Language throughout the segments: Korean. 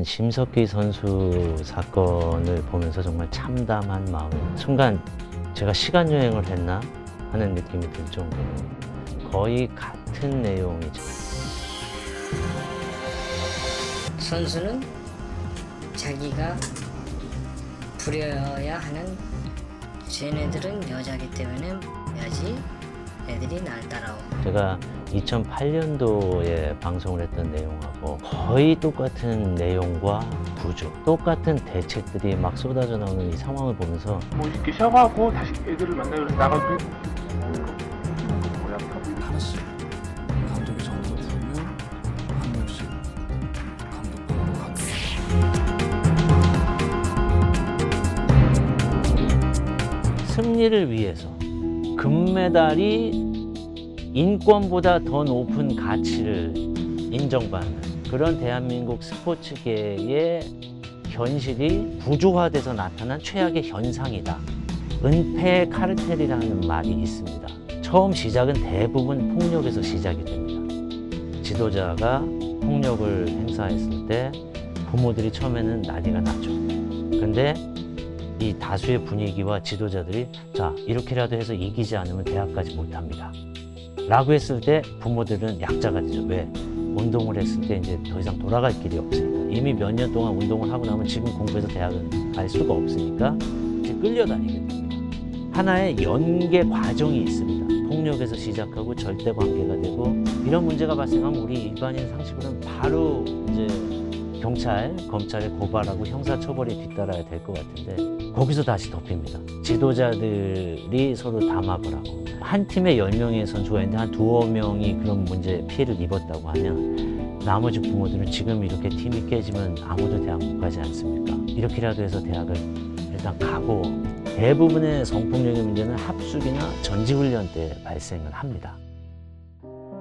심석희 선수 사건을 보면서 정말 참담한 마음, 순간 제가 시간여행을 했나 하는 느낌이 들 정도로 거의 같은 내용이죠. 선수는 자기가 부려야 하는, 쟤네들은 여자기 때문에 해야지 애들이 날 따라오고. 제가 2008년도에 방송을 했던 내용하고 거의 똑같은 내용과 구조, 똑같은 대책들이 막 쏟아져 나오는 이 상황을 보면서 뭐 이렇게 샤워하고 다시 애들을 만나러 나가도 뭐야? 하나씩 감독이 전부 부르면 한 명씩 감독방으로 가고. 승리를 위해서 금메달이 인권보다 더 높은 가치를 인정받는 그런 대한민국 스포츠계의 현실이 구조화돼서 나타난 최악의 현상이다. 은폐 카르텔이라는 말이 있습니다. 처음 시작은 대부분 폭력에서 시작이 됩니다. 지도자가 폭력을 행사했을 때 부모들이 처음에는 난리가 나죠. 근데 이 다수의 분위기와 지도자들이 자, 이렇게라도 해서 이기지 않으면 대학까지 못합니다 라고 했을 때 부모들은 약자가 되죠. 왜? 운동을 했을 때 이제 더 이상 돌아갈 길이 없으니까. 이미 몇 년 동안 운동을 하고 나면 지금 공부해서 대학은 갈 수가 없으니까 이제 끌려다니게 됩니다. 하나의 연계 과정이 있습니다. 폭력에서 시작하고 절대 관계가 되고, 이런 문제가 발생하면 우리 일반인 상식으로는 바로 이제 경찰, 검찰에 고발하고 형사처벌이 뒤따라야 될 것 같은데 거기서 다시 덮입니다. 지도자들이 서로 담합을 하고, 한 팀에 10명의 선수가 있는데 한 2~2명이 그런 문제 피해를 입었다고 하면 나머지 부모들은 지금 이렇게 팀이 깨지면 아무도 대학 못 가지 않습니까? 이렇게라도 해서 대학을 일단 가고, 대부분의 성폭력의 문제는 합숙이나 전지훈련 때 발생을 합니다.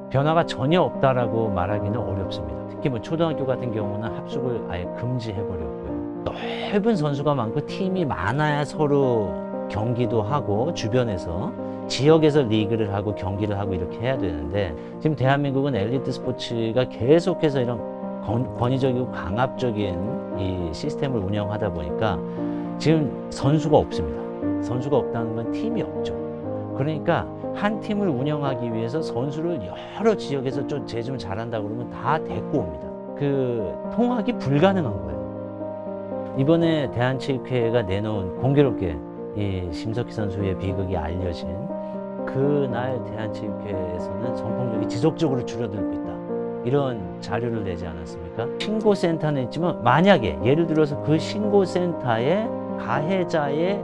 변화가 전혀 없다라고 말하기는 어렵습니다. 특히 뭐 초등학교 같은 경우는 합숙을 아예 금지해버렸고요. 넓은 선수가 많고 팀이 많아야 서로 경기도 하고 주변에서 지역에서 리그를 하고 경기를 하고 이렇게 해야 되는데, 지금 대한민국은 엘리트 스포츠가 계속해서 이런 권위적이고 강압적인 이 시스템을 운영하다 보니까 지금 선수가 없습니다. 선수가 없다는 건 팀이 없죠. 그러니까 한 팀을 운영하기 위해서 선수를 여러 지역에서 쟤 좀 잘한다 그러면 다 데리고 옵니다. 그 통합이 불가능한 거예요. 이번에 대한체육회가 내놓은, 공교롭게 이 심석희 선수의 비극이 알려진 그날 대한체육회에서는 성폭력이 지속적으로 줄어들고 있다, 이런 자료를 내지 않았습니까? 신고센터는 있지만 만약에 예를 들어서 그 신고센터에 가해자의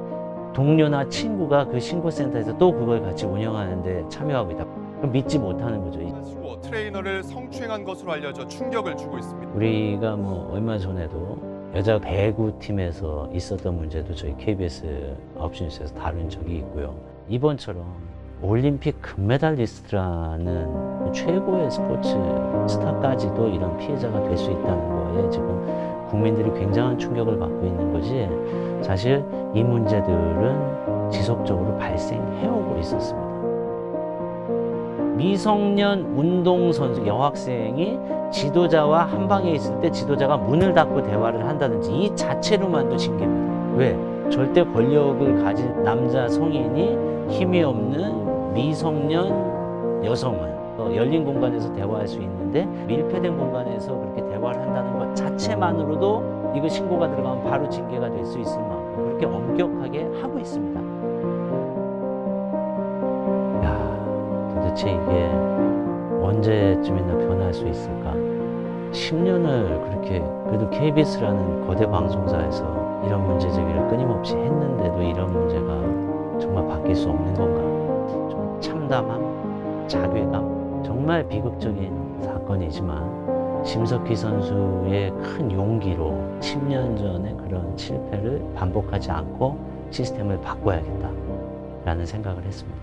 동료나 친구가 그 신고센터에서 또 그걸 같이 운영하는데 참여하고 있다, 그럼 믿지 못하는 거죠. 수고 트레이너를 성추행한 것으로 알려져 충격을 주고 있습니다. 우리가 뭐 얼마 전에도 여자 배구팀에서 있었던 문제도 저희 KBS 9시 뉴스에서 다룬 적이 있고요. 이번처럼 올림픽 금메달리스트라는 최고의 스포츠 스타까지도 이런 피해자가 될 수 있다는 거에 지금 국민들이 굉장한 충격을 받고 있는 거지, 사실 이 문제들은 지속적으로 발생해오고 있었습니다. 미성년 운동선수, 여학생이 지도자와 한 방에 있을 때 지도자가 문을 닫고 대화를 한다든지, 이 자체로만도 징계입니다. 왜? 절대 권력을 가진 남자 성인이 힘이 없는 미성년 여성은 열린 공간에서 대화할 수 있는데 밀폐된 공간에서 그렇게 대화를 한다는 것 자체만으로도 이거 신고가 들어가면 바로 징계가 될 수 있을 만큼 그렇게 엄격하게 하고 있습니다. 야, 도대체 이게 언제쯤이나 변할 수 있을까? 10년을 그렇게, 그래도 KBS라는 거대 방송사에서 이런 문제 제기를 끊임없이 했는데도 이런 문제가 정말 바뀔 수 없는 건가? 좀 참담함, 자괴감, 정말 비극적인 사건이지만 심석희 선수의 큰 용기로 10년 전의 그런 실패를 반복하지 않고 시스템을 바꿔야겠다라는 생각을 했습니다.